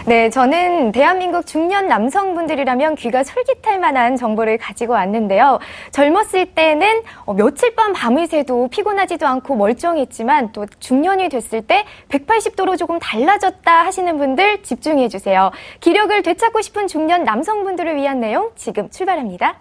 네, 저는 대한민국 중년 남성분들이라면 귀가 솔깃할 만한 정보를 가지고 왔는데요. 젊었을 때는 며칠 밤을 새도 피곤하지도 않고 멀쩡했지만 또 중년이 됐을 때 180도로 조금 달라졌다 하시는 분들 집중해 주세요. 기력을 되찾고 싶은 중년 남성분들을 위한 내용 지금 출발합니다.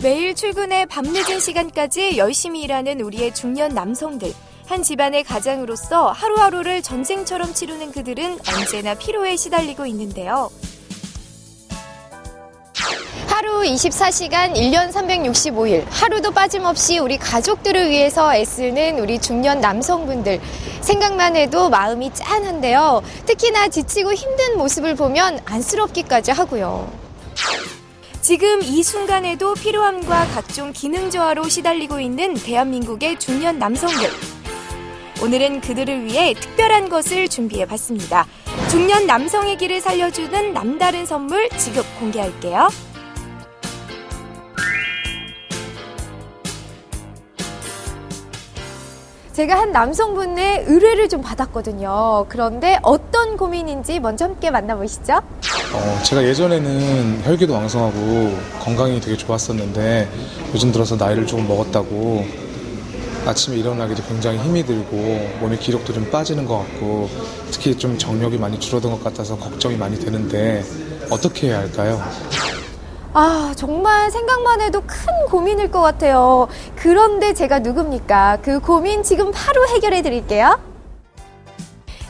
매일 출근해 밤늦은 시간까지 열심히 일하는 우리의 중년 남성들. 한 집안의 가장으로서 하루하루를 전쟁처럼 치르는 그들은 언제나 피로에 시달리고 있는데요. 하루 24시간 1년 365일 하루도 빠짐없이 우리 가족들을 위해서 애쓰는 우리 중년 남성분들. 생각만 해도 마음이 짠한데요. 특히나 지치고 힘든 모습을 보면 안쓰럽기까지 하고요. 지금 이 순간에도 피로함과 각종 기능 저하로 시달리고 있는 대한민국의 중년 남성들. 오늘은 그들을 위해 특별한 것을 준비해봤습니다. 중년 남성의 길을 살려주는 남다른 선물 지금 공개할게요. 제가 한 남성분의 의뢰를 좀 받았거든요. 그런데 어떤 고민인지 먼저 함께 만나보시죠. 제가 예전에는 혈기도 왕성하고 건강이 되게 좋았었는데 요즘 들어서 나이를 조금 먹었다고 아침에 일어나기도 굉장히 힘이 들고 몸의 기력도 좀 빠지는 것 같고 특히 좀 정력이 많이 줄어든 것 같아서 걱정이 많이 되는데 어떻게 해야 할까요? 정말 생각만 해도 큰 고민일 것 같아요. 그런데 제가 누굽니까? 그 고민 지금 바로 해결해 드릴게요.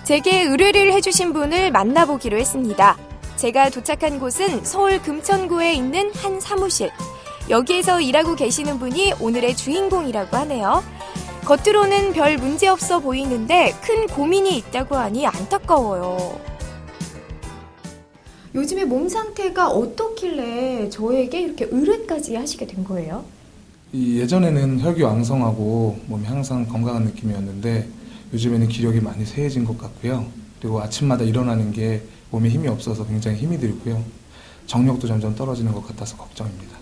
제게 의뢰를 해주신 분을 만나보기로 했습니다. 제가 도착한 곳은 서울 금천구에 있는 한 사무실. 여기에서 일하고 계시는 분이 오늘의 주인공이라고 하네요. 겉으로는 별 문제 없어 보이는데 큰 고민이 있다고 하니 안타까워요. 요즘에 몸 상태가 어떻길래 저에게 이렇게 의뢰까지 하시게 된 거예요? 예전에는 혈기 왕성하고 몸이 항상 건강한 느낌이었는데 요즘에는 기력이 많이 쇠해진 것 같고요. 그리고 아침마다 일어나는 게 몸에 힘이 없어서 굉장히 힘이 들고요. 정력도 점점 떨어지는 것 같아서 걱정입니다.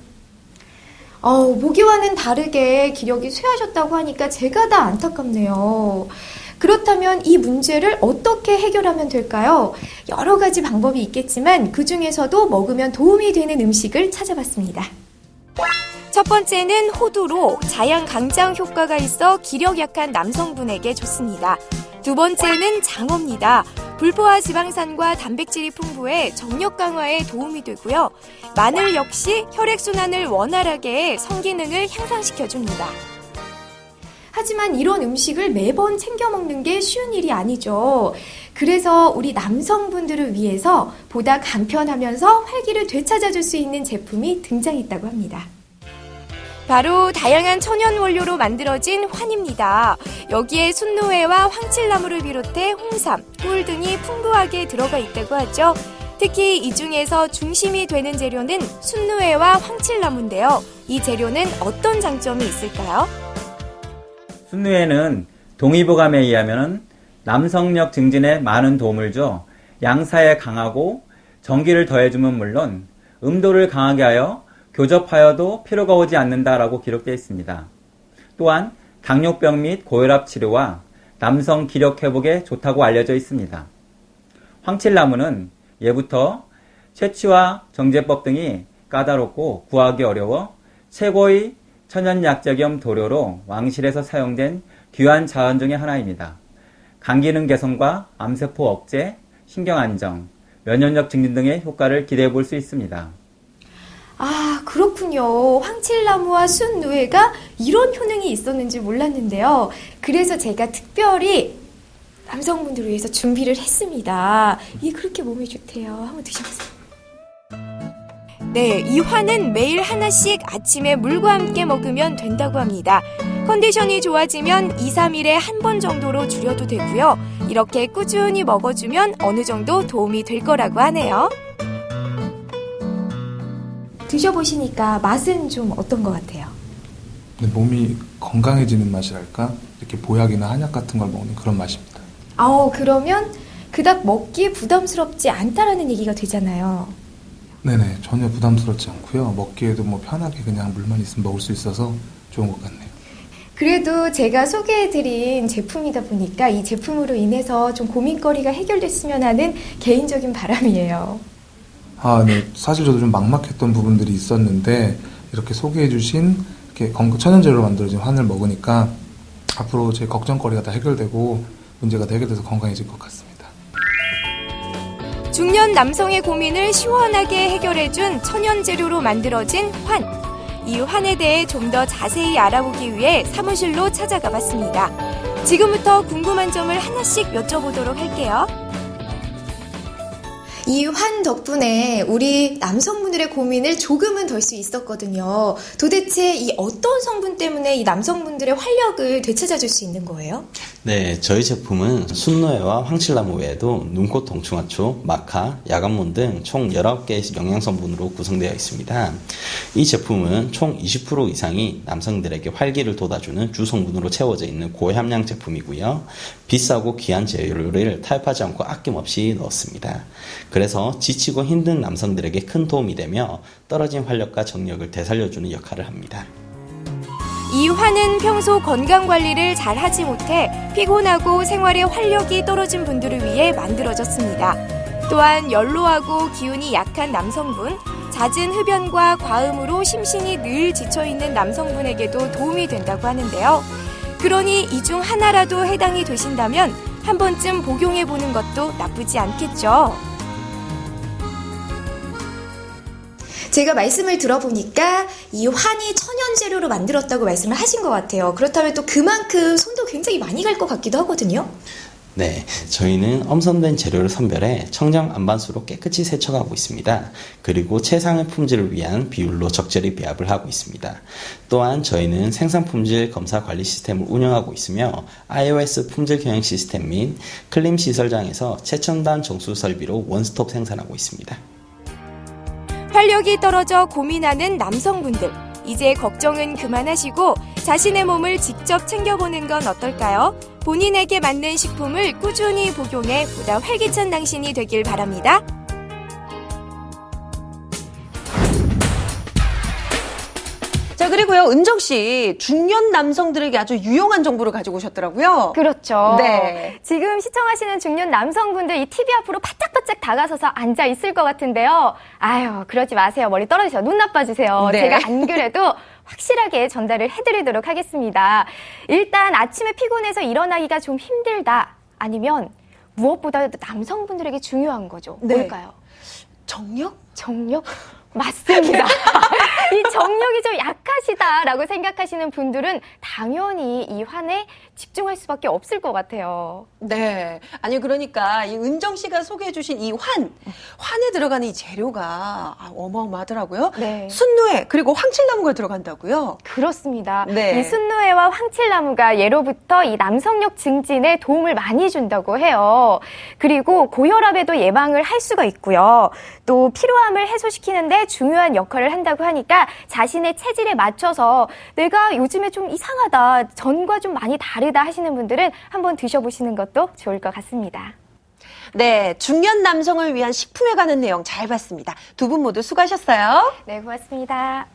보기와는 다르게 기력이 쇠하셨다고 하니까 제가 다 안타깝네요. 그렇다면 이 문제를 어떻게 해결하면 될까요? 여러 가지 방법이 있겠지만 그중에서도 먹으면 도움이 되는 음식을 찾아봤습니다. 첫 번째는 호두로 자양 강장 효과가 있어 기력 약한 남성분에게 좋습니다. 두 번째는 장어입니다. 불포화 지방산과 단백질이 풍부해 정력 강화에 도움이 되고요. 마늘 역시 혈액순환을 원활하게 해 성기능을 향상시켜줍니다. 하지만 이런 음식을 매번 챙겨 먹는 게 쉬운 일이 아니죠. 그래서 우리 남성분들을 위해서 보다 간편하면서 활기를 되찾아줄 수 있는 제품이 등장했다고 합니다. 바로 다양한 천연 원료로 만들어진 환입니다. 여기에 순노회와 황칠나무를 비롯해 홍삼, 꿀 등이 풍부하게 들어가 있다고 하죠. 특히 이 중에서 중심이 되는 재료는 순노회와 황칠나무인데요. 이 재료는 어떤 장점이 있을까요? 순누에는 동의보감에 의하면 남성력 증진에 많은 도움을 줘 양사에 강하고 전기를 더해주면 물론 음도를 강하게 하여 교접하여도 피로가 오지 않는다라고 기록되어 있습니다. 또한 당뇨병 및 고혈압 치료와 남성 기력 회복에 좋다고 알려져 있습니다. 황칠나무는 예부터 채취와 정제법 등이 까다롭고 구하기 어려워 최고의 천연약재 겸 도료로 왕실에서 사용된 귀한 자원 중의 하나입니다. 간기능 개선과 암세포 억제, 신경 안정, 면역력 증진 등의 효과를 기대해 볼 수 있습니다. 그렇군요. 황칠나무와 순누에가 이런 효능이 있었는지 몰랐는데요. 그래서 제가 특별히 남성분들을 위해서 준비를 했습니다. 이게 그렇게 몸에 좋대요. 한번 드셔보세요. 네, 이 환은 매일 하나씩 아침에 물과 함께 먹으면 된다고 합니다. 컨디션이 좋아지면 2, 3일에 한 번 정도로 줄여도 되고요. 이렇게 꾸준히 먹어주면 어느 정도 도움이 될 거라고 하네요. 드셔보시니까 맛은 좀 어떤 것 같아요? 몸이 건강해지는 맛이랄까? 이렇게 보약이나 한약 같은 걸 먹는 그런 맛입니다. 그러면 그닥 먹기에 부담스럽지 않다라는 얘기가 되잖아요. 네네, 전혀 부담스럽지 않고요. 먹기에도 편하게 그냥 물만 있으면 먹을 수 있어서 좋은 것 같네요. 그래도 제가 소개해드린 제품이다 보니까 이 제품으로 인해서 좀 고민거리가 해결됐으면 하는 개인적인 바람이에요. 네. 사실 저도 좀 막막했던 부분들이 있었는데 이렇게 소개해주신 이렇게 천연재료로 만들어진 환을 먹으니까 앞으로 제 걱정거리가 다 해결되고 문제가 다 해결돼서 건강해질 것 같습니다. 중년 남성의 고민을 시원하게 해결해준 천연재료로 만들어진 환. 이 환에 대해 좀 더 자세히 알아보기 위해 사무실로 찾아가 봤습니다. 지금부터 궁금한 점을 하나씩 여쭤보도록 할게요. 이 환 덕분에 우리 남성분들의 고민을 조금은 덜 수 있었거든요. 도대체 이 어떤 성분 때문에 이 남성분들의 활력을 되찾아줄 수 있는 거예요? 네, 저희 제품은 순노예와 황칠나무 외에도 눈꽃 동충하초, 마카, 야간몬 등 총 19개의 영양성분으로 구성되어 있습니다. 이 제품은 총 20% 이상이 남성들에게 활기를 돋아주는 주성분으로 채워져 있는 고함량 제품이고요. 비싸고 귀한 재료를 타협하지 않고 아낌없이 넣었습니다. 그래서 지치고 힘든 남성들에게 큰 도움이 되며 떨어진 활력과 정력을 되살려주는 역할을 합니다. 이 환은 평소 건강관리를 잘 하지 못해 피곤하고 생활에 활력이 떨어진 분들을 위해 만들어졌습니다. 또한 연로하고 기운이 약한 남성분, 잦은 흡연과 과음으로 심신이 늘 지쳐있는 남성분에게도 도움이 된다고 하는데요. 그러니 이 중 하나라도 해당이 되신다면 한 번쯤 복용해보는 것도 나쁘지 않겠죠. 제가 말씀을 들어보니까 이 환이 천연재료로 만들었다고 말씀을 하신 것 같아요. 그렇다면 또 그만큼 손도 굉장히 많이 갈 것 같기도 하거든요. 네, 저희는 엄선된 재료를 선별해 청정 안반수로 깨끗이 세척하고 있습니다. 그리고 최상의 품질을 위한 비율로 적절히 배합을 하고 있습니다. 또한 저희는 생산 품질 검사 관리 시스템을 운영하고 있으며 iOS 품질 경영 시스템 및 클림 시설장에서 최첨단 정수 설비로 원스톱 생산하고 있습니다. 활력이 떨어져 고민하는 남성분들, 이제 걱정은 그만하시고 자신의 몸을 직접 챙겨보는 건 어떨까요? 본인에게 맞는 식품을 꾸준히 복용해 보다 활기찬 당신이 되길 바랍니다. 자, 그리고요, 은정 씨, 중년 남성들에게 아주 유용한 정보를 가지고 오셨더라고요. 그렇죠. 네. 지금 시청하시는 중년 남성분들 이 TV 앞으로 바짝바짝 다가서서 앉아 있을 것 같은데요. 아유, 그러지 마세요. 머리 떨어지세요. 눈 나빠지세요. 네. 제가 안 그래도 확실하게 전달을 해드리도록 하겠습니다. 일단 아침에 피곤해서 일어나기가 좀 힘들다. 아니면 무엇보다도 남성분들에게 중요한 거죠. 네. 뭘까요? 정력? 정력? 맞습니다. 이 정력이 좀 약하시다라고 생각하시는 분들은 당연히 이 환에 집중할 수밖에 없을 것 같아요. 네. 아니, 그러니까 이 은정 씨가 소개해 주신 이 환에 들어가는 이 재료가 어마어마하더라고요. 네. 순노예, 그리고 황칠나무가 들어간다고요? 그렇습니다. 네. 이 순노예와 황칠나무가 예로부터 이 남성력 증진에 도움을 많이 준다고 해요. 그리고 고혈압에도 예방을 할 수가 있고요. 또 피로함을 해소시키는데 중요한 역할을 한다고 하니까 자신의 체질에 맞춰서 내가 요즘에 좀 이상하다, 전과 좀 많이 다르다 하시는 분들은 한번 드셔보시는 것도 좋을 것 같습니다. 네. 중년 남성을 위한 식품에 관한 내용 잘 봤습니다. 두 분 모두 수고하셨어요. 네, 고맙습니다.